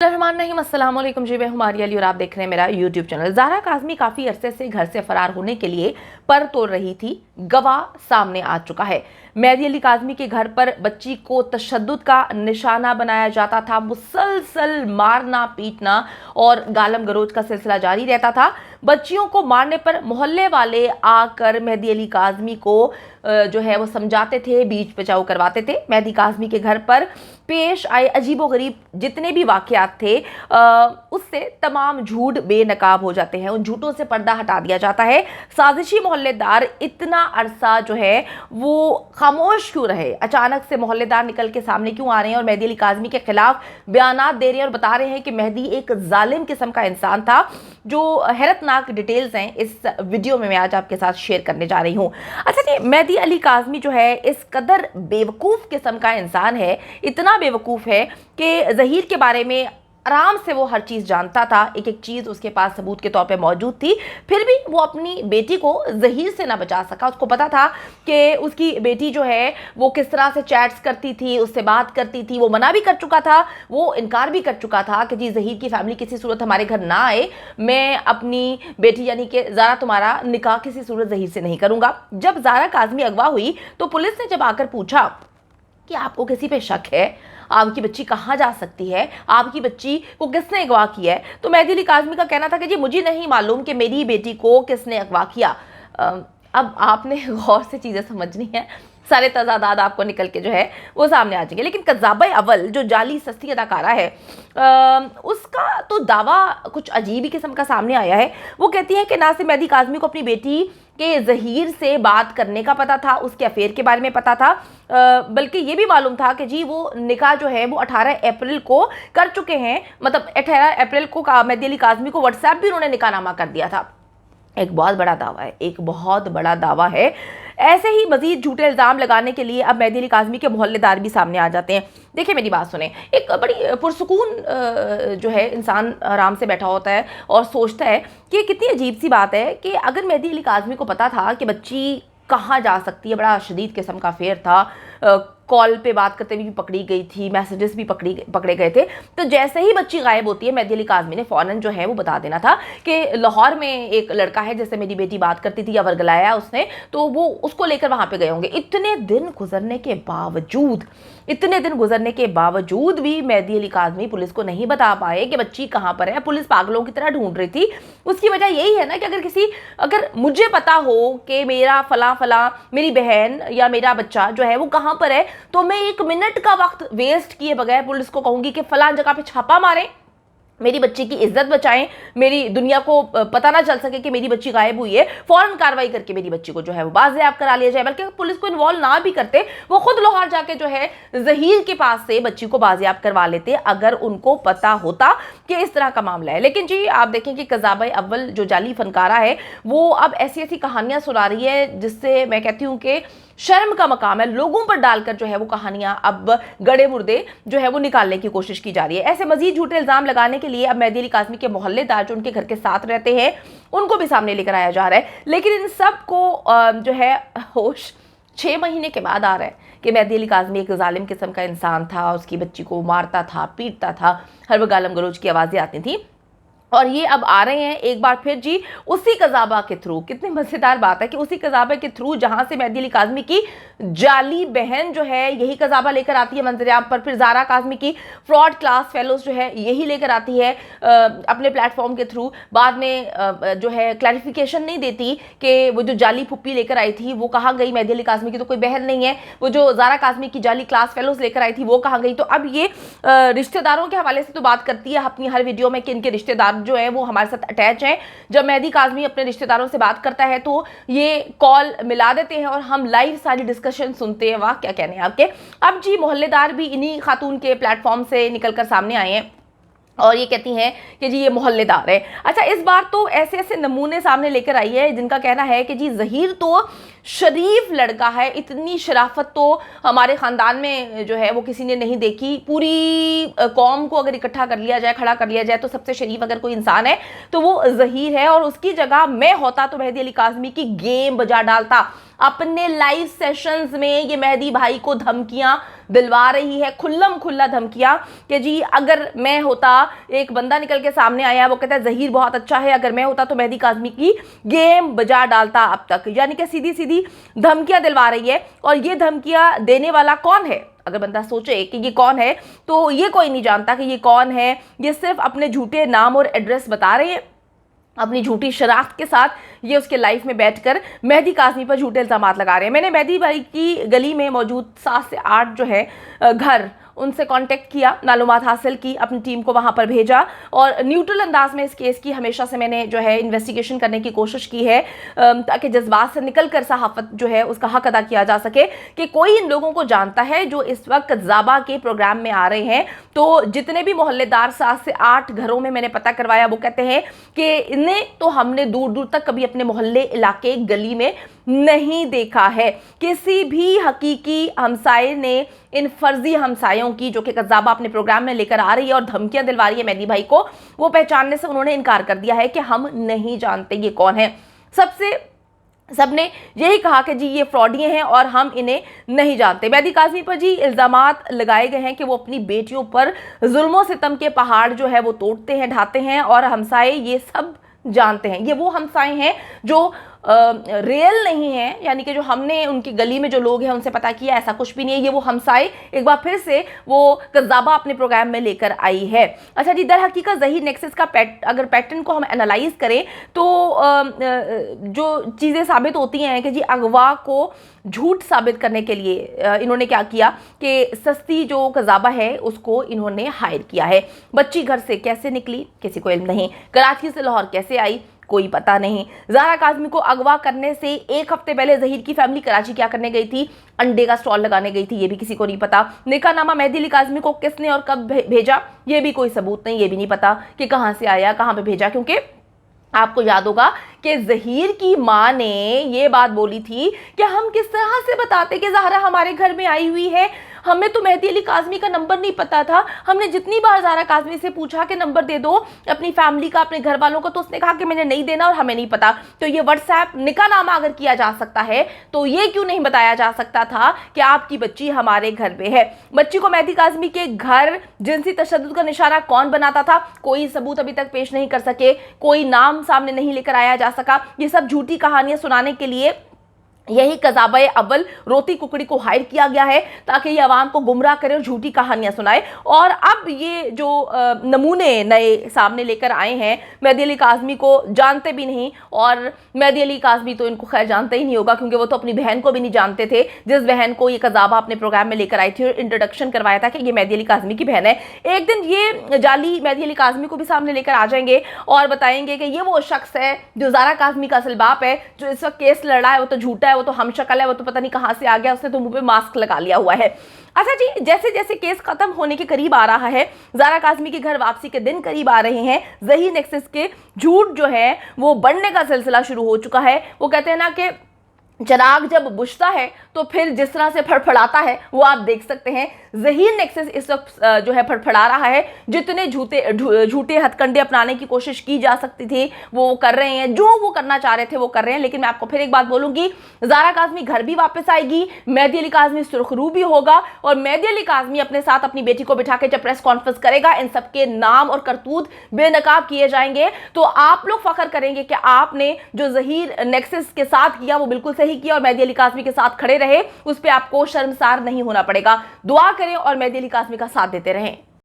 बिस्मिल्लाहिर्रहमानिर्रहीम, अस्सलाम वालेकुम जी। मैं हूं मारिया अली और आप देख रहे हैं मेरा यूट्यूब चैनल। ज़ाहरा काज़मी काफ़ी अरसे से घर से फरार होने के लिए पर तोड़ रही थी। गवाह सामने आ चुका है। मेहदी अली काज़मी के घर पर बच्ची को तशद्दुद का निशाना बनाया जाता था। मुसलसल मारना पीटना और गालम गलोच का सिलसिला जारी रहता था। बच्चियों को मारने पर मोहल्ले वाले आकर मेहदी अली काज़मी को जो है वो समझाते थे, बीच बचाव करवाते थे। मेहदी काज़मी के घर पर पेश आए अजीबोगरीब जितने भी वाक़यात थे उससे तमाम झूठ बेनकाब हो जाते हैं। उन झूठों से पर्दा हटा दिया जाता है। साजिशी मोहल्लेदार इतना अरसा जो है वो खामोश क्यों रहे? अचानक से मोहल्लेदार निकल के सामने क्यों आ रहे हैं और मेहदी अली काज़मी के खिलाफ बयानात दे रहे हैं और बता रहे हैं कि मेहदी एक जालिम किस्म का इंसान था। जो हैरतनाक डिटेल्स हैं इस वीडियो में मैं आज आपके साथ शेयर करने जा रही हूँ। अच्छा जी, मेहदी अली काज़मी जो है इस कदर बेवकूफ़ किस्म का इंसान है, इतना बेवकूफ़ है कि ज़हीर के बारे में आराम से वो हर चीज़ जानता था। एक एक चीज़ उसके पास सबूत के तौर पे मौजूद थी, फिर भी वो अपनी बेटी को ज़हीर से ना बचा सका। उसको पता था कि उसकी बेटी जो है वो किस तरह से चैट्स करती थी, उससे बात करती थी। वो मना भी कर चुका था, वो इनकार भी कर चुका था कि जी ज़हीर की फैमिली किसी सूरत हमारे घर ना आए, मैं अपनी बेटी यानी कि ज़ारा तुम्हारा निकाह किसी सूरत ज़हीर से नहीं करूँगा। जब ज़ारा काज़मी अगवा हुई तो पुलिस ने जब आकर पूछा कि आपको किसी पे शक है, आपकी बच्ची कहाँ जा सकती है, आपकी बच्ची को किसने अगवा किया है, तो मेहदी अली काज़मी का कहना था कि जी मुझे नहीं मालूम कि मेरी बेटी को किसने अगवा किया। अब आपने गौर से चीज़ें समझनी है, सारे तजादात आपको निकल के जो है वो सामने आ जाएंगे। लेकिन कज़्ज़ाबा अव्वल जो जाली सस्ती अदाकारा है उसका तो दावा कुछ अजीब ही किस्म का सामने आया है। वो कहती है कि ना सिर्फ मेहदी काज़मी को अपनी बेटी के ज़हीर से बात करने का पता था, उसके अफेयर के बारे में पता था, बल्कि ये भी मालूम था कि जी वो निकाह जो है वो 18 अप्रैल को कर चुके हैं। मतलब 18 अप्रैल को मेहदी अली काज़मी को व्हाट्सएप भी उन्होंने निकाहनामा कर दिया था। एक बहुत बड़ा दावा है, एक बहुत बड़ा दावा है। ऐसे ही मजीद झूठे इल्ज़ाम लगाने के लिए अब मेहदी अली काज़मी के मोहल्लेदार भी सामने आ जाते हैं। देखिए मेरी बात सुने, एक बड़ी पुरसुकून जो है इंसान आराम से बैठा होता है और सोचता है कि कितनी अजीब सी बात है कि अगर मेहदी अली काज़मी को पता था कि बच्ची कहाँ जा सकती है, बड़ा शदीद किस्म का अफेयर था, कॉल पे बात करते हुए भी पकड़ी गई थी, मैसेजेस भी पकड़े गए थे, तो जैसे ही बच्ची गायब होती है मेहदी अली काज़मी ने फ़ौरन जो है वो बता देना था कि लाहौर में एक लड़का है जिससे मेरी बेटी बात करती थी या वर्गलाया उसने, तो वो उसको लेकर वहाँ पे गए होंगे। इतने दिन गुजरने के बावजूद भी मेहदी अली काज़मी पुलिस को नहीं बता पाए कि बच्ची कहाँ पर है। पुलिस पागलों की तरह ढूंढ रही थी। उसकी वजह यही है ना कि अगर मुझे पता हो कि मेरा फला मेरी बहन या मेरा बच्चा जो है वो कहाँ पर है, तो मैं 1 मिनट का वक्त वेस्ट किए बगैर पुलिस को कहूंगी कि फलां जगह पे छापा मारें, मेरी बच्ची की इज्जत बचाएं, मेरी दुनिया को पता ना चल सके कि मेरी बच्ची गायब हुई है, फौरन कार्रवाई करके मेरी बच्ची को जो है वो बाज़ेयाब करा लिया जाए। बल्कि पुलिस को इन्वॉल्व ना भी करते, वो खुद लाहौर जाके जो है ज़हीर के पास से बच्ची को बाज़ेयाब करवा लेते अगर उनको पता होता कि इस तरह का मामला है। लेकिन जी आप देखें कि कज़्ज़ाबा अव्वल जो जाली फनकारा है वो अब ऐसी ऐसी कहानियां सुना रही है जिससे मैं कहती हूँ कि शर्म का मकाम है। लोगों पर डालकर जो है वो कहानियां अब गड़े मुर्दे जो है वो निकालने की कोशिश की जा रही है। ऐसे मजीद झूठे इल्जाम लगाने के लिए अब मेहदी अली काज़मी के मोहल्लेदार जो उनके घर के साथ रहते हैं उनको भी सामने लेकर आया जा रहा है। लेकिन इन सब को जो है होश 6 महीने के बाद आ रहा है कि मेहदी अली काज़मी एक जालिम किस्म का इंसान था, उसकी बच्ची को मारता था, पीटता था, हर वक्त गालम गलोच की आवाज़ें आती थी। और ये अब आ रहे हैं एक बार फिर जी उसी कज़्ज़ाबा के थ्रू। कितनी मज़ेदार बात है कि उसी कज़्ज़ाबा के थ्रू जहां से मेहदी अली काज़मी की जाली बहन जो है यही कज़्ज़ाबा लेकर आती है मंजर-ए-आम पर, फिर ज़ारा काज़मी की फ्रॉड क्लास फेलोज जो है यही लेकर आती है अपने प्लेटफॉर्म के थ्रू। बाद में जो है क्लैरिफिकेशन नहीं देती कि वो जो जाली फुप्पी लेकर आई थी वो कहाँ गई, मेहदी अली काज़मी की तो कोई बहन नहीं है, वो जो ज़ारा काज़मी की जाली क्लास फेलोज लेकर आई थी वो कहाँ गई। तो अब ये रिश्तेदारों के हवाले से तो बात करती है अपनी हर वीडियो में कि इनके रिश्तेदार जो है वो हमारे साथ अटैच हैं। जब मेहदी काज़मी अपने रिश्तेदारों से बात करता है तो ये कॉल मिला देते हैं और हम लाइव सारी डिस्कशन सुनते हैं। वाह क्या कहने हैं आपके। अब जी मोहल्लेदार भी इन्हीं खातून के प्लेटफॉर्म से निकलकर सामने आए हैं और ये कहती हैं कि जी ये मोहल्लेदार है। अच्छा, इस बार तो ऐसे ऐसे नमूने सामने लेकर आई है जिनका कहना है कि जी ज़हीर तो शरीफ लड़का है, इतनी शराफत तो हमारे ख़ानदान में जो है वो किसी ने नहीं देखी। पूरी कौम को अगर इकट्ठा कर लिया जाए, खड़ा कर लिया जाए, तो सबसे शरीफ अगर कोई इंसान है तो वो ज़हीर है। और उसकी जगह मैं होता तो मेहदी अली काज़मी की गेम बजा डालता। अपने लाइव सेशंस में ये मेहदी भाई को धमकियां दिलवा रही है, खुल्लम खुल्ला धमकियां कि जी अगर मैं होता, एक बंदा निकल के सामने आया, वो कहता है जहीर बहुत अच्छा है, अगर मैं होता तो मेहदी काज़मी की गेम बजा डालता अब तक। यानी कि सीधी सीधी धमकियां दिलवा रही है। और ये धमकियां देने वाला कौन है? अगर बंदा सोचे कि ये कौन है, तो ये कोई नहीं जानता कि ये कौन है। ये सिर्फ अपने झूठे नाम और एड्रेस बता रहे हैं, अपनी झूठी शराख्त के साथ ये उसके लाइफ में बैठकर मेहदी काज़मी पर झूठे इल्ज़ाम लगा रहे हैं। मैंने मेहदी भाई की गली में मौजूद 7 से 8 जो है घर, उनसे कांटेक्ट किया, मालूमात हासिल की, अपनी टीम को वहां पर भेजा और न्यूट्रल अंदाज में इस केस की हमेशा से मैंने जो है इन्वेस्टिगेशन करने की कोशिश की है, ताकि जज्बात से निकलकर सहाफत जो है उसका हक अदा किया जा सके कि कोई इन लोगों को जानता है जो इस वक्त ज़ाबा के प्रोग्राम में आ रहे हैं। तो जितने भी मोहल्लेदार 7 से 8 घरों में मैंने पता करवाया, वो कहते हैं कि इन्हें तो हमने दूर दूर तक कभी अपने मोहल्ले, इलाके, गली में नहीं देखा है। किसी भी हकीकी हमसाये ने इन फर्जी हमसायों की, जो कि ज़ाबा अपने प्रोग्राम में लेकर आ रही है और धमकियां दिलवा रही है मेहदी भाई को, वो पहचानने से उन्होंने इनकार कर दिया है कि हम नहीं जानते ये कौन है। सबने यही कहा कि जी ये फ्रॉडिये हैं और हम इन्हें नहीं जानते। मेहदी काज़मी पर जी इल्ज़ामात लगाए गए हैं कि वो अपनी बेटियों पर जुल्मों सितम के पहाड़ जो है वो तोड़ते हैं, ढाते हैं और हमसाये ये सब जानते हैं। ये वो हमसाए हैं जो रियल नहीं है, यानी कि जो हमने उनकी गली में जो लोग हैं उनसे पता किया, ऐसा कुछ भी नहीं है। ये वो हमसाए एक बार फिर से वो ज़ाबा अपने प्रोग्राम में लेकर आई है। अच्छा जी, दर हकीकत ज़हीर नेक्सस का अगर पैटर्न को हम एनालाइज करें तो जो चीज़ें साबित होती हैं कि जी अगवा को झूठ साबित करने के लिए इन्होंने क्या किया कि सस्ती जो ज़ाबा है उसको इन्होंने हायर किया है। बच्ची घर से कैसे निकली, किसी को इल्म नहीं। कराची से लाहौर कैसे आई, कोई पता नहीं। ज़ारा काज़मी को अगवा करने से 1 हफ्ते पहले ज़हीर की फैमिली कराची क्या करने गई थी? अंडे का स्टॉल लगाने गई थी, ये भी किसी को नहीं पता। निकाहनामा मेहदी अली काज़मी को किसने और कब भेजा, ये भी कोई सबूत नहीं, ये भी नहीं पता कि कहाँ से आया, कहाँ पे भेजा। क्योंकि आपको याद होगा कि ज़हीर की माँ ने ये बात बोली थी कि हम किस तरह से बताते कि ज़ारा हमारे घर में आई हुई है, हमें तो मेहदी अली काज़मी का नंबर नहीं पता था। हमने जितनी बार ज़ारा काज़मी से पूछा कि नंबर दे दो अपनी फैमिली का, अपने घर वालों का, तो उसने कहा कि मैंने नहीं देना और हमें नहीं पता। तो ये व्हाट्सएप निकाहनामा अगर किया जा सकता है तो ये क्यों नहीं बताया जा सकता था कि आपकी बच्ची हमारे घर में है? बच्ची को मेहदी काज़मी के घर जिनसी तशद्दुद का निशाना कौन बनाता था, कोई सबूत अभी तक पेश नहीं कर सके, कोई नाम सामने नहीं लेकर आया जा सका। ये सब झूठी कहानियां सुनाने के लिए यही कज़ाबे अव्वल रोती कुकड़ी को हायर किया गया है ताकि ये आवाम को गुमराह करे और झूठी कहानियां सुनाए। और अब ये जो नमूने नए सामने लेकर आए हैं, मेहदी अली काज़मी को जानते भी नहीं, और मेहदी अली काज़मी तो इनको खैर जानते ही नहीं होगा क्योंकि वो तो अपनी बहन को भी नहीं जानते थे, जिस बहन को ये कज़ाबा अपने प्रोग्राम में लेकर आई थी और इंट्रोडक्शन करवाया था कि ये मेहदी अली काज़मी की बहन है। एक दिन ये जाली मेहदी अली काज़मी को भी सामने लेकर आ जाएंगे और बताएंगे कि ये वो शख्स है जो ज़ारा काज़मी का असल बाप है, जो इस वक्त केस लड़ रहा है वो तो झूठा है, वो तो हम शक्ल है, वो तो पता नहीं कहां से आ गया, उसने तो मुंह पे मास्क लगा लिया हुआ है। अच्छा जी, जैसे जैसे केस खत्म होने के करीब आ रहा है, ज़ारा काज़मी के घर वापसी के दिन करीब आ रहे हैं, ज़हीर नेक्सस के झूठ जो है वो बढ़ने का सिलसिला शुरू हो चुका है। वो कहते हैं ना कि चिराग जब बुझता है तो फिर जिस तरह से फड़फड़ाता है वो आप देख सकते हैं। ज़हीर नेक्सस इस वक्त जो है फड़फड़ा रहा है। जितने झूठे हथकंडे अपनाने की कोशिश की जा सकती थी वो कर रहे हैं, जो वो करना चाह रहे थे वो कर रहे हैं। लेकिन मैं आपको फिर एक बात बोलूंगी, ज़ारा काज़मी घर भी वापस आएगी, मेहदी अली काज़मी सुर्खरू भी होगा, और मेहदी अली काज़मी अपने साथ अपनी बेटी को बिठा के जब प्रेस कॉन्फ्रेंस करेगा, इन सबके नाम और करतूत बेनकाब किए जाएंगे। तो आप लोग फख्र करेंगे कि आपने जो ज़हीर नेक्सस के साथ किया वो बिल्कुल सही किया और मेहदी अली काज़मी के साथ खड़े रहे, उस पर आपको शर्मसार नहीं होना पड़ेगा। दुआ करें और मेहदी अली काज़मी का साथ देते रहें।